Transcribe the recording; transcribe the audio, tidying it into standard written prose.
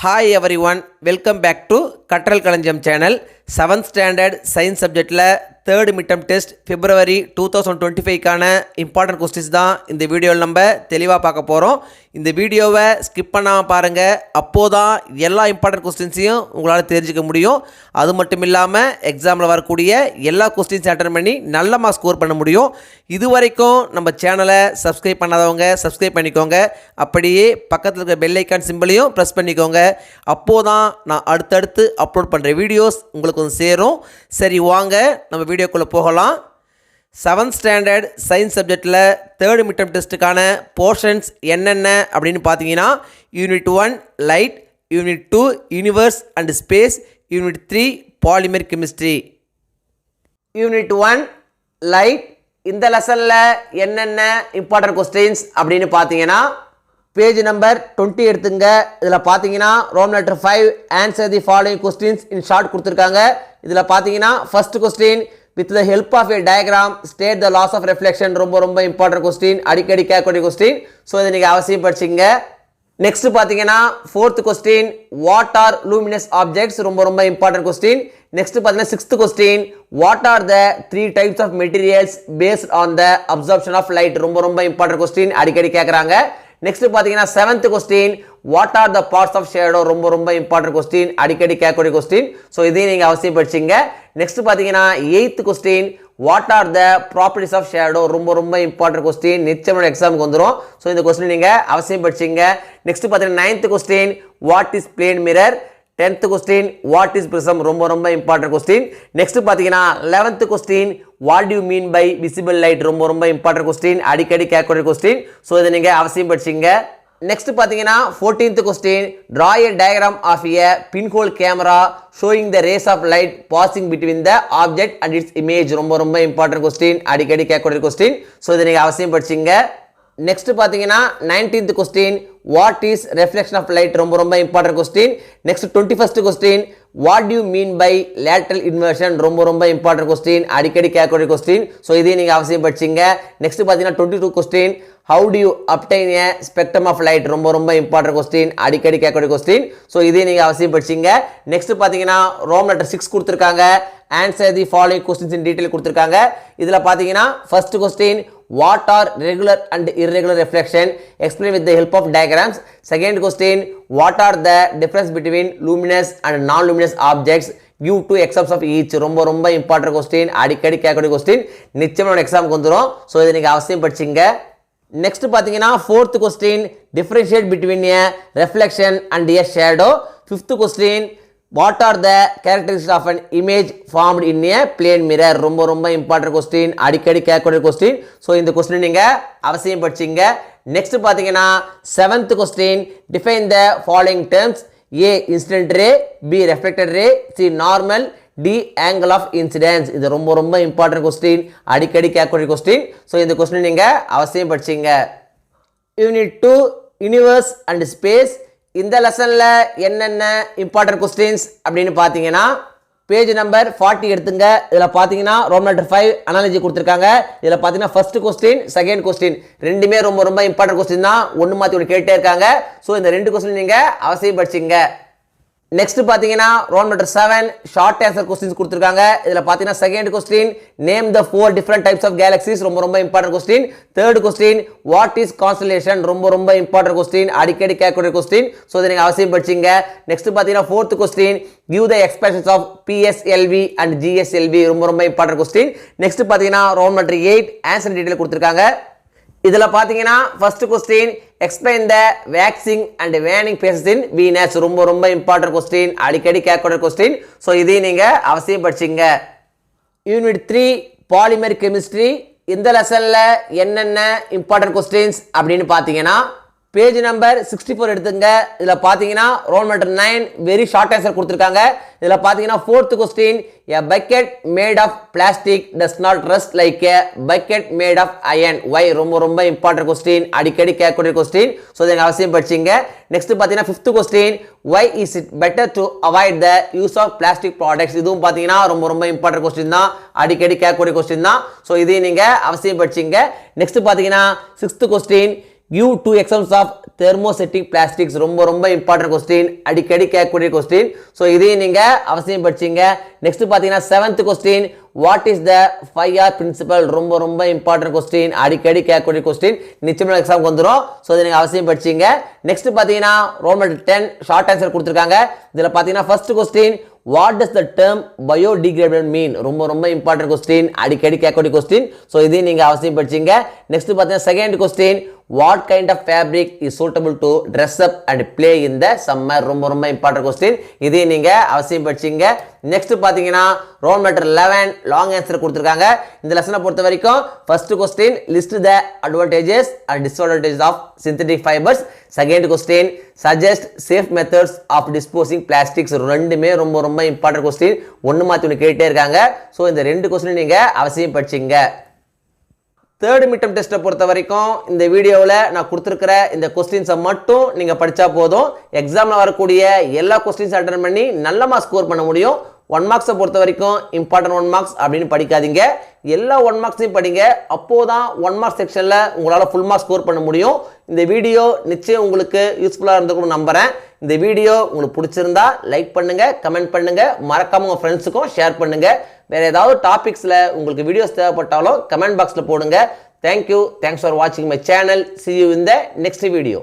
Hi everyone, welcome back to Katral Kalanjam channel. 7th standard science subject la third midterm test February 2025 கான important questions தான் இந்த வீடியோல நம்ம தெளிவா பார்க்க போறோம். இந்த வீடியோவை ஸ்கிப் பண்ணாம பாருங்க. அப்போதான் எல்லா important questionsையும் உங்களால தெரிஞ்சுக்க முடியும். அது மட்டும் இல்லாம எக்ஸாம்ல வரக்கூடிய எல்லா questions அட்டெண்ட் பண்ணி நல்ல மார்க் ஸ்கோர் பண்ண முடியும். இதுவரைக்கும் நம்ம சேனலை சப்ஸ்கிரைப் பண்ணாதவங்க சப்ஸ்கிரைப் பண்ணிக்கோங்க. அப்படியே பக்கத்துல இருக்க பெல் ஐகான் சிம்பலையும் பிரஸ் பண்ணிக்கோங்க. அப்போதான் நான் அடுத்தடுத்து அப்லோட் பண்ற வீடியோஸ் உங்களுக்கு வந்து சேரும். சரி வாங்க நம்ம வீடியோக்குள்ள போகலாம். 7th ஸ்டாண்டர்ட் சயின்ஸ் சப்ஜெக்டில் தேர்ட் மிட்டம் டெஸ்ட்டுக்கான போர்ஷன்ஸ் என்னென்ன அப்படின்னு பார்த்தீங்கன்னா unit 1 light, unit 2 universe and space, unit 3 polymer chemistry. Unit 1 light, இந்த லெசனில் என்னென்ன இம்பார்ட்டன்ட் கொஸ்டின்ஸ் அப்படின்னு பார்த்தீங்கன்னா பேஜ் நம்பர் 20 எடுத்துங்க. இதில் பார்த்தீங்கன்னா Roman letter 5 answer the following questions in short கொடுத்துருக்காங்க. இதில் பார்த்தீங்கன்னா first question with the help of a diagram state the laws of reflection. ரொம்ப இம்பார்ட்டன்ட் கொஸ்டின், அடிக்கடி கேட்கக்கூடிய கொஸ்டின். ஸோ இதை நீங்கள் அவசியம் படிச்சிங்க. நெக்ஸ்ட் பார்த்தீங்கன்னா fourth question what are luminous objects. ரொம்ப இம்பார்ட்டன்ட் கொஸ்டின். நெக்ஸ்ட் பார்த்தீங்கன்னா sixth question what are the 3 types of materials based on the absorption of light. ரொம்ப இம்பார்ட்டன்ட் கொஸ்டின், அடிக்கடி கேட்குறாங்க. நெக்ஸ்ட் பார்த்தீங்கன்னா seventh question what are the parts of shadow. ரொம்ப important question, அடிக்கடி கேட்கக்கூடிய question. So இதையும் நீங்கள் அவசியம் படிச்சிங்க. நெக்ஸ்ட் பார்த்தீங்கன்னா eighth question what are the properties of shadow. ரொம்ப இம்பார்ட்டன்ட் கொஸ்டின், நிச்சயமான எக்ஸாமுக்கு வந்துடும். ஸோ இந்த கொஸ்டின் நீங்கள் அவசியம் படிச்சிங்க. நெக்ஸ்ட் பார்த்தீங்கன்னா ninth question what is plane mirror. 10th question what is prism. ரொம்ப இம்பார்ட்டன்ட் கொஸ்டின். நெக்ஸ்ட் பார்த்தீங்கன்னா 11th question what do you mean by visible light. ரொம்ப இம்பார்ட்டன்ட் கொஸ்டின், அடிக்கடி கேட்கக்கூடிய கொஸ்டின். ஸோ இதை நீங்கள் அவசியம் படிச்சிங்க. நெக்ஸ்ட் பார்த்தீங்கன்னா 14th question draw a diagram of a pinhole camera showing the rays of light passing between the object and its image. ரொம்ப important question, அடிக்கடி கேட்கக்கூடிய கொஸ்டின். ஸோ இதை நீங்கள் அவசியம் படிச்சிங்க. நெக்ஸ்ட் பார்த்தீங்கன்னா 19th question what is reflection of light. ரொம்ப important question. Next 21st question what do you mean by lateral inversion. ரொம்ப இம்பார்ட்டன்ட் கொஸ்டின், அடிக்கடி கேட்கக்கூடிய கொஸ்டின். ஸோ இதையும் நீங்கள் அவசியம் படிச்சிங்க. நெக்ஸ்ட் பார்த்தீங்கன்னா 22 question how do you obtain a spectrum of light. ரொம்ப இம்பார்ட்டன்ட் கொஸ்டின், அடிக்கடி கேட்கக்கூடிய கொஸ்டின். ஸோ இதையும் நீங்கள் அவசியம் படிச்சிங்க. நெக்ஸ்ட் பார்த்தீங்கன்னா ரோம் லெட்டர் 6 கொடுத்துருக்காங்க. Answer the following questions in detail கொடுத்துருக்காங்க. இதில் பார்த்தீங்கன்னா first question what are regular and irregular reflection, explain with the help of diagrams. Second question what are the difference between luminous and non-luminous objects, give 2 examples of each. ரொம்ப important question, அடிக்கடி கேட்கக்கூடிய question, நிச்சயமான எக்ஸாமுக்கு வந்துடும். So இதை நீங்கள் அவசியம் படிச்சிங்க. நெக்ஸ்ட் பார்த்தீங்கன்னா fourth question differentiate between A reflection and A shadow. Fifth question what are the characteristics of an image formed in a plane mirror. ரொம்ப இம்பார்ட்டன்ட் கொஸ்டின், அடிக்கடி கேட்கக்கூடிய கொஸ்டின். ஸோ இந்த கொஸ்டின் நீங்கள் அவசியம் படிச்சிங்க. நெக்ஸ்ட் பார்த்தீங்கன்னா 7th question define the following terms. A incident ray, B reflected ray, C normal, D angle of incidence. இது ரொம்ப இம்பார்ட்டன்ட் கொஸ்டின், அடிக்கடி கேட்கக்கூடிய கொஸ்டின். ஸோ இந்த கொஸ்டின் நீங்கள் அவசியம் படிச்சிங்க. யூனிட் 2 யூனிவர்ஸ் அண்ட் ஸ்பேஸ், இந்த லெசனில் என்னென்ன இம்பார்ட்டன்ட் கொஸ்டின்ஸ் அப்படின்னு பார்த்தீங்கன்னா பேஜ் நம்பர் 40 எடுத்துங்க. இதில் பார்த்தீங்கன்னா ரோம் லெட்டர் 5 அனாலஜி கொடுத்துருக்காங்க. இதில் பார்த்தீங்கன்னா ஃபர்ஸ்ட் கொஸ்டின் செகண்ட் கொஸ்டின் ரெண்டுமே ரொம்ப இம்பார்ட்டன்ட் கொஸ்டின் தான். ஒன்று மாற்றி ஒன்று கேட்டே இருக்காங்க. ஸோ இந்த 2 கொஸ்டின் நீங்கள் அவசியம் படிச்சிங்க. நெக்ஸ்ட் பார்த்தீங்கன்னா Roman letter 7 short answer questions கொடுத்துருக்காங்க. இதில் பார்த்தீங்கன்னா second question name the 4 different types of galaxies. ரொம்ப important question. Third question what is constellation. ரொம்ப இம்பார்ட்டன்ட் கொஸ்டின், அடிக்கடி கேட்கக்கூடிய கொஸ்டின். ஸோ இதை நீங்கள் அவசியம் படிச்சிங்க. நெக்ஸ்ட் பார்த்தீங்கன்னா fourth question give the expressions of PSLV and GSLV. ரொம்ப இம்பார்ட்டன்ட் கொஸ்டின். நெக்ஸ்ட் பார்த்தீங்கன்னா ரோம் லெட்டர் 8 ஆன்சர் டீடைல் கொடுத்துருக்காங்க. இதில் பார்த்தீங்கன்னா first question explain the waxing and waning faces in Venus. ரொம்ப இம்பார்ட்டன்ட் கொஸ்டின், அடிக்கடி கேட்கக்கூடிய கொஸ்டின். ஸோ இதையும் நீங்கள் அவசியம் படிச்சிங்க. யூனிட் 3 பாலிமர் கெமிஸ்ட்ரி, இந்த லெசனில் என்னென்ன இம்பார்ட்டன்ட் கொஸ்டின்ஸ் அப்படின்னு பார்த்தீங்கன்னா பேஜ் நம்பர் 64 எடுத்துங்க. இதில் பார்த்தீங்கன்னா roll number 9 very short answer கொடுத்துருக்காங்க. இதில் பார்த்தீங்கன்னா fourth question a bucket made of plastic does not rust like a bucket made of iron. Why. ரொம்ப இம்பார்ட்டன்ட் கொஸ்டின், அடிக்கடி கேட்கக்கூடிய கொஸ்டின். ஸோ இதை அவசியம் படிச்சிங்க. நெக்ஸ்ட் பார்த்தீங்கன்னா fifth question why is it better to avoid the use of plastic products. இதுவும் பார்த்தீங்கன்னா ரொம்ப இம்பார்ட்டன்ட் கொஸ்டின் தான், அடிக்கடி கேட்கக்கூடிய கொஸ்டின் தான். ஸோ இதையும் நீங்கள் அவசியம் படிச்சிங்க. நெக்ஸ்ட் பார்த்தீங்கன்னா sixth question give 2 examples of thermostatic plastics. ரொம்ப இம்பார்ட்டன்ட் கொஸ்டின், அடிக்கடி கேட்கக்கூடிய கொஸ்டின். ஸோ இதையும் நீங்கள் அவசியம் படிச்சிங்க. நெக்ஸ்ட் பார்த்தீங்கன்னா 7th question, what is the 5R principle? ரொம்ப இம்பார்ட்டன்ட் கொஸ்டின், அடிக்கடி கேட்கக்கூடிய கொஸ்டின், நிச்சயமாக எக்ஸாம் வந்துடும். ஸோ இதை நீங்கள் அவசியம் படிச்சிங்க. நெக்ஸ்ட் பார்த்தீங்கன்னா ரோமன் 10 ஷார்ட் ஆன்சர் கொடுத்துருக்காங்க. இதில் பார்த்தீங்கன்னா first question, what does the term biodegradable mean? ரொம்ப இம்பார்ட்டன்ட் கொஸ்டின், அடிக்கடி கேட்கக்கூடிய கொஸ்டின். ஸோ இதையும் நீங்கள் அவசியம் படிச்சிங்க. நெக்ஸ்ட் பார்த்தீங்கன்னா second question, what kind of fabric is suitable to dress up and play in the summer? ரொம்ப இம்பார்ட்டன்ட் கொஸ்டின், இதையும் நீங்கள் அவசியம் படிச்சிங்க. நெக்ஸ்ட் பார்த்தீங்கன்னா ரோல் மேட்டர் 11 லாங் ஆன்சர் கொடுத்துருக்காங்க. இந்த லெசனை பொறுத்த வரைக்கும் first question, list the advantages and disadvantages of synthetic fibres. Second question, suggest safe methods of disposing plastics. ரெண்டுமே ரொம்ப இம்பார்ட்டன்ட் கொஸ்டின், ஒன்று மாற்றி ஒன்று கேட்டே இருக்காங்க. ஸோ இந்த 2 கொஸ்டின் நீங்கள் அவசியம் படிச்சிங்க. தேர்ட் மிட்டம் டெஸ்ட்டை பொறுத்த வரைக்கும் இந்த வீடியோவில் நான் கொடுத்துருக்கிற இந்த கொஸ்டின்ஸை மட்டும் நீங்கள் படித்தா போதும். எக்ஸாமில் வரக்கூடிய எல்லா கொஸ்டின்ஸ் அட்டன் பண்ணி நல்ல மார்க்ஸ் ஸ்கோர் பண்ண முடியும். 1 மார்க்ஸை பொறுத்த வரைக்கும் இம்பார்ட்டன்ட் 1 மார்க்ஸ் அப்படின்னு படிக்காதீங்க, எல்லா 1 மார்க்ஸையும் படிங்க. அப்போது தான் 1 மார்க் செக்ஷனில் உங்களால் ஃபுல் மார்க் ஸ்கோர் பண்ண முடியும். இந்த வீடியோ நிச்சயம் உங்களுக்கு யூஸ்ஃபுல்லாக இருந்துக்கும் நம்புகிறேன். இந்த வீடியோ உங்களுக்கு பிடிச்சிருந்தா லைக் பண்ணுங்கள், கமெண்ட் பண்ணுங்கள், மறக்காமல் உங்கள் ஃப்ரெண்ட்ஸுக்கும் ஷேர் பண்ணுங்கள். வேறு ஏதாவது டாபிக்ஸில் உங்களுக்கு வீடியோஸ் தேவைப்பட்டாலும் கமெண்ட் பாக்ஸில் போடுங்க. தேங்க்யூ, தேங்க்ஸ் ஃபார் வாட்சிங் my channel. see you in the next video.